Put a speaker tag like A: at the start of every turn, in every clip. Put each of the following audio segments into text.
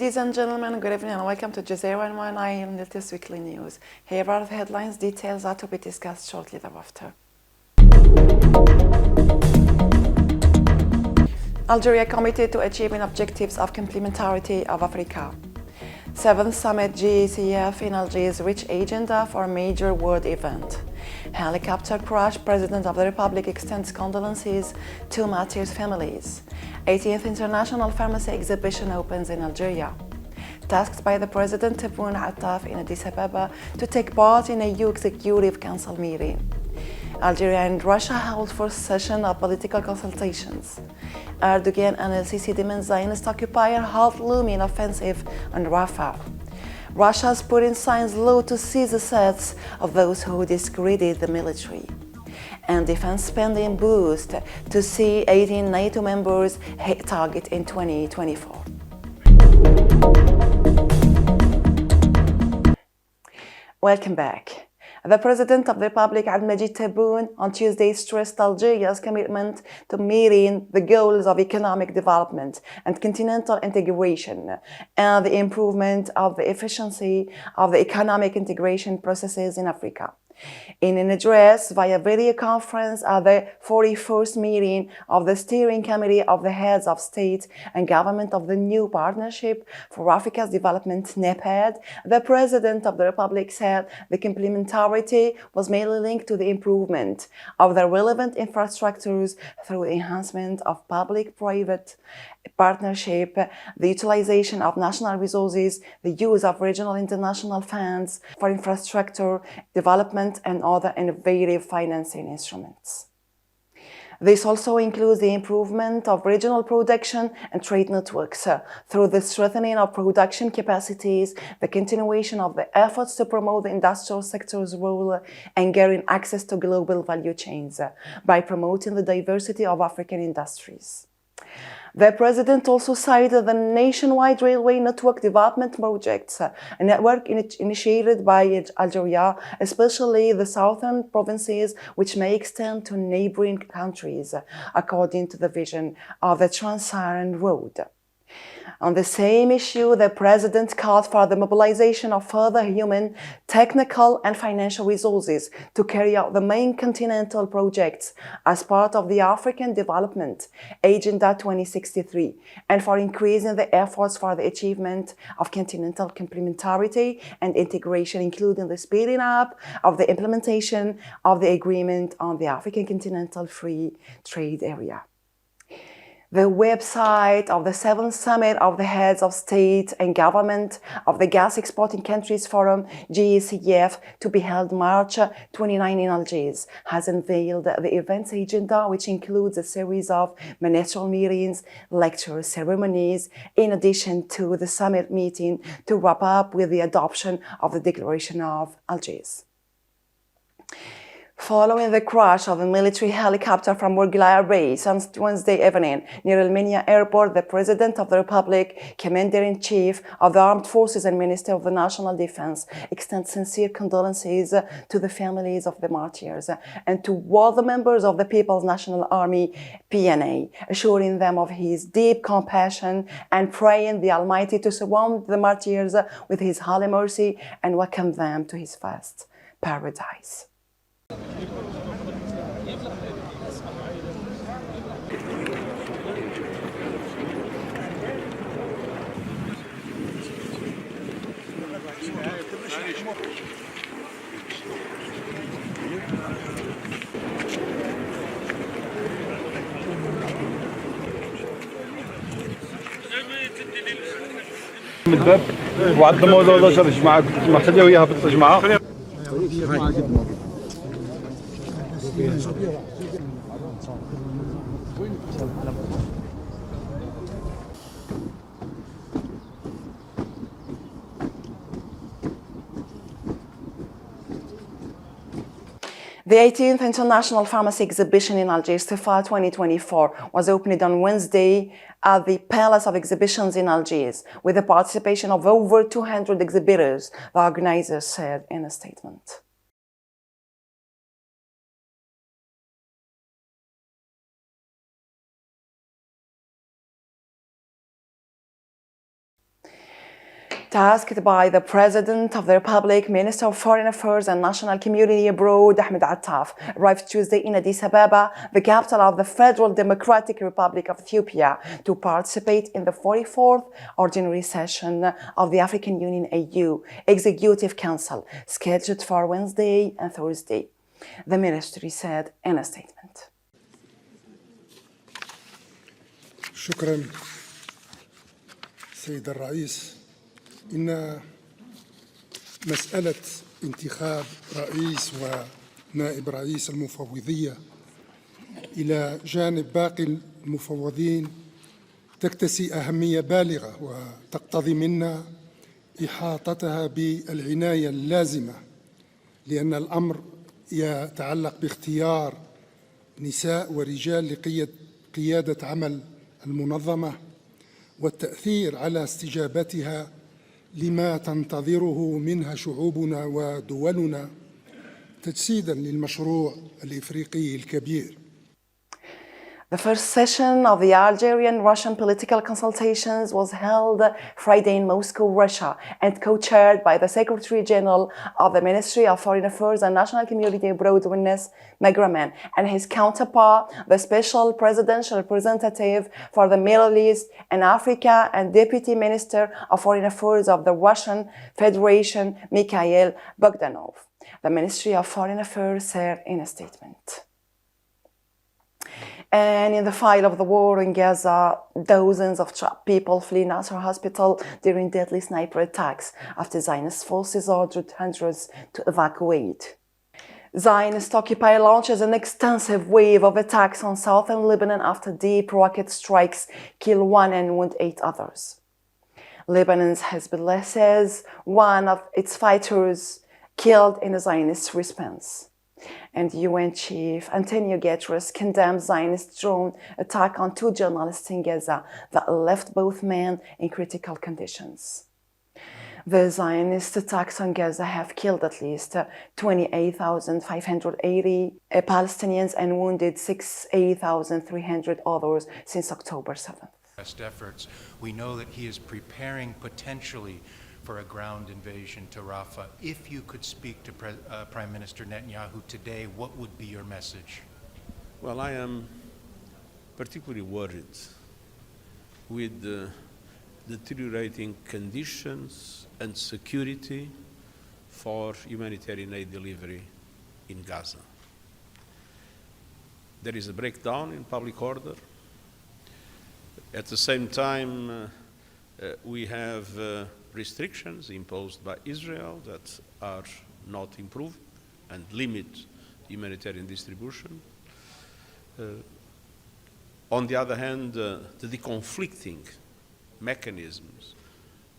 A: Ladies and gentlemen, good evening and welcome to DJAZAIR 119 latest weekly news. Here are the headlines. Details are to be discussed shortly thereafter. Algeria committed to achieving objectives of complementarity of Africa. 7th Summit GACF in Algiers rich agenda for a major world event. Helicopter crash, President of the Republic extends condolences to martyrs' families. 18th International Pharmacy Exhibition opens in Algeria. Tasked by the President Tebboune Attaf in Addis Ababa to take part in a EU Executive Council meeting. Algeria and Russia hold first session of political consultations. Erdogan and El-Sisi demand Zionist occupier halt looming offensive on Rafah. Russia's Putin signs law to seize assets of those who discredit the military. And defense spending boost to see 18 NATO members hit target in 2024. Welcome back. The President of the Republic, Abdelmajid Tebboune, on Tuesday stressed Algeria's commitment to meeting the goals of economic development and continental integration and the improvement of the efficiency of the economic integration processes in Africa. In an address via video conference at the 41st meeting of the Steering Committee of the Heads of State and Government of the New Partnership for Africa's Development, NEPAD, the President of the Republic said the complementarity was mainly linked to the improvement of the relevant infrastructures through the enhancement of public-private partnership, the utilization of national resources, the use of regional international funds for infrastructure development and other innovative financing instruments. This also includes the improvement of regional production and trade networks through the strengthening of production capacities, the continuation of the efforts to promote the industrial sector's role and gain access to global value chains by promoting the diversity of African industries. The President also cited the nationwide railway network development projects, a network initiated by Algeria, especially the southern provinces, which may extend to neighboring countries, according to the vision of the Trans-Saharan Road. On the same issue, the President called for the mobilization of further human, technical and financial resources to carry out the main continental projects as part of the African Development Agenda 2063 and for increasing the efforts for the achievement of continental complementarity and integration, including the speeding up of the implementation of the Agreement on the African Continental Free Trade Area. The website of the 7th Summit of the Heads of State and Government of the Gas Exporting Countries Forum, GACF, to be held March 29 in Algiers, has unveiled the event's agenda, which includes a series of ministerial meetings, lectures, ceremonies, in addition to the summit meeting to wrap up with the adoption of the Declaration of Algiers. Following the crash of a military helicopter from Murghila base on Wednesday evening near El Minya Airport, the President of the Republic, Commander-in-Chief of the Armed Forces and Minister of the National Defense extends sincere condolences to the families of the martyrs and to all the members of the People's National Army, PNA, assuring them of his deep compassion and praying the Almighty to surround the martyrs with his holy mercy and welcome them to his vast paradise.
B: من الباب وعندنا موضوع جماعة محتاجة وياها بالجماعة.
A: The 18th International Pharmacy Exhibition in Algiers, Safar 2024, was opened on Wednesday at the Palace of Exhibitions in Algiers, with the participation of over 200 exhibitors, the organizers said in a statement. Tasked by the President of the Republic, Minister of Foreign Affairs and National Community Abroad, Ahmed Attaf, arrived Tuesday in Addis Ababa, the capital of the Federal Democratic Republic of Ethiopia, to participate in the 44th Ordinary Session of the African Union AU Executive Council, scheduled for Wednesday and Thursday, the ministry said in a statement.
C: شكرا سيد الرئيس. إن مسألة انتخاب رئيس ونائب رئيس المفوضية إلى جانب باقي المفوضين تكتسي أهمية بالغة وتقتضي منا إحاطتها بالعناية اللازمة، لأن الأمر يتعلق باختيار نساء ورجال لقيادة عمل المنظمة والتأثير على استجابتها لما تنتظره منها شعوبنا ودولنا تجسيداً للمشروع الإفريقي الكبير.
A: The first session of the Algerian-Russian political consultations was held Friday in Moscow, Russia, and co-chaired by the Secretary General of the Ministry of Foreign Affairs and National Community Abroad, Witness Megraman, and his counterpart, the Special Presidential Representative for the Middle East and Africa and Deputy Minister of Foreign Affairs of the Russian Federation, Mikhail Bogdanov. The Ministry of Foreign Affairs said in a statement. And in the fight of the war in Gaza, dozens of trapped people flee Nasser hospital during deadly sniper attacks after Zionist forces ordered hundreds to evacuate. Zionist-occupied launches an extensive wave of attacks on southern Lebanon after deep rocket strikes kill one and wound 8 others. Lebanon's Hezbollah says one of its fighters killed in a Zionist response. And UN Chief Antonio Guterres condemned Zionist drone attack on 2 journalists in Gaza that left both men in critical conditions. The Zionist attacks on Gaza have killed at least 28,580 Palestinians and wounded 8,300 others since October 7th.
D: Efforts. We know that he is preparing potentially for a ground invasion to Rafah. If you could speak to Prime Minister Netanyahu today, what would be your message?
E: Well, I am particularly worried with the deteriorating conditions and security for humanitarian aid delivery in Gaza. There is a breakdown in public order. At the same time, we have restrictions imposed by Israel that are not improved and limit humanitarian distribution. On the other hand, the deconflicting mechanisms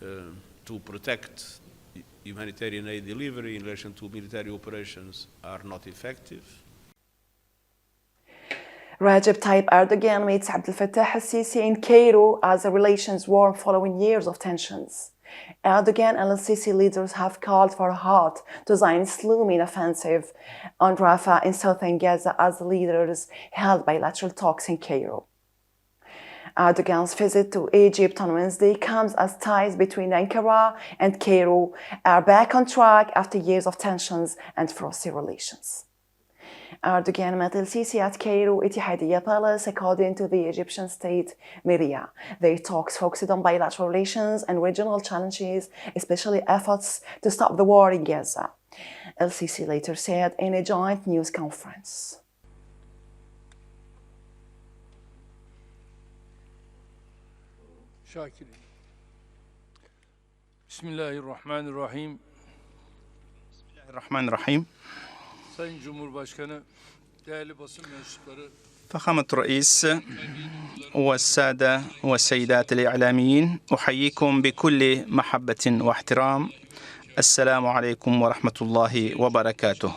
E: to protect humanitarian aid delivery in relation to military operations are not effective.
A: Recep Tayyip Erdogan meets Abdel Fattah al-Sisi in Cairo as the relations warm following years of tensions. Erdogan and al-Sisi leaders have called for a halt to Zionist looming offensive on Rafah in southern Gaza as the leaders held bilateral talks in Cairo. Erdogan's visit to Egypt on Wednesday comes as ties between Ankara and Cairo are back on track after years of tensions and frosty relations. Erdogan met al-Sisi at Cairo Ittihadiyya Palace, according to the Egyptian state media. Their talks focused on bilateral relations and regional challenges, especially efforts to stop the war in Gaza. Al-Sisi later said in a joint news conference.
F: Şakirin. Bismillahirrahmanirrahim.
G: Bismillahirrahmanirrahim.
F: Sayın Cumhurbaşkanı, değerli basın mensupları,
G: فخامة الرئيس والسادة والسيدات الإعلاميين، أحييكم بكل محبة واحترام. السلام عليكم ورحمة الله وبركاته.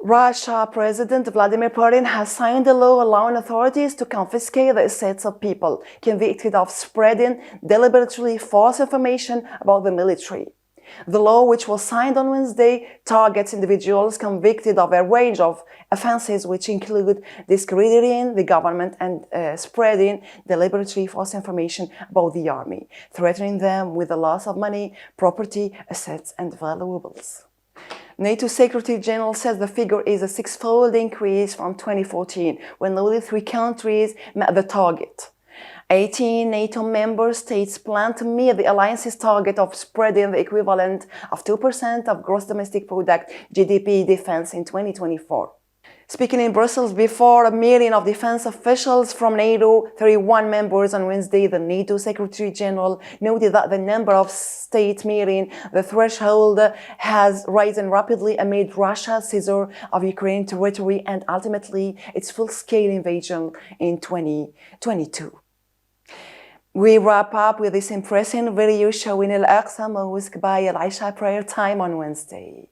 A: Russia President Vladimir Putin has signed a law allowing authorities to confiscate the assets of people convicted of spreading deliberately false information about the military. The law, which was signed on Wednesday, targets individuals convicted of a range of offences which include discrediting the government and spreading deliberately false information about the army, threatening them with the loss of money, property, assets and valuables. NATO Secretary General says the figure is a six-fold increase from 2014, when only 3 countries met the target. 18 NATO member states plan to meet the alliance's target of spreading the equivalent of 2% of gross domestic product GDP defense in 2024. Speaking in Brussels before a meeting of defense officials from NATO, 31 members on Wednesday, the NATO Secretary General noted that the number of states meeting the threshold has risen rapidly amid Russia's seizure of Ukraine territory and ultimately its full-scale invasion in 2022. We wrap up with this impressive video showing Al-Aqsa Mosque by Al-Isha prayer time on Wednesday.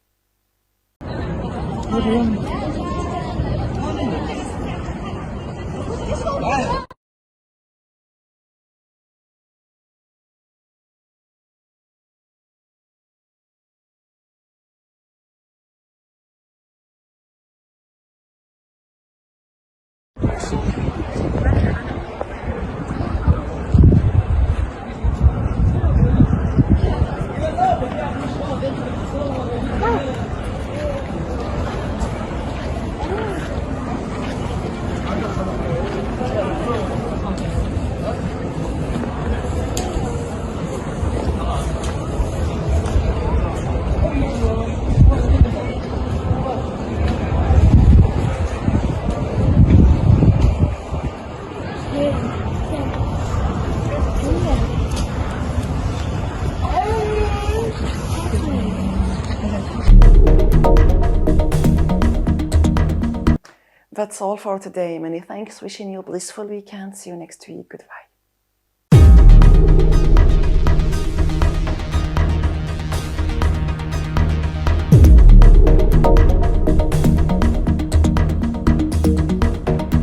A: That's all for today. Many thanks. Wishing you a blissful weekend. See you next week. Goodbye.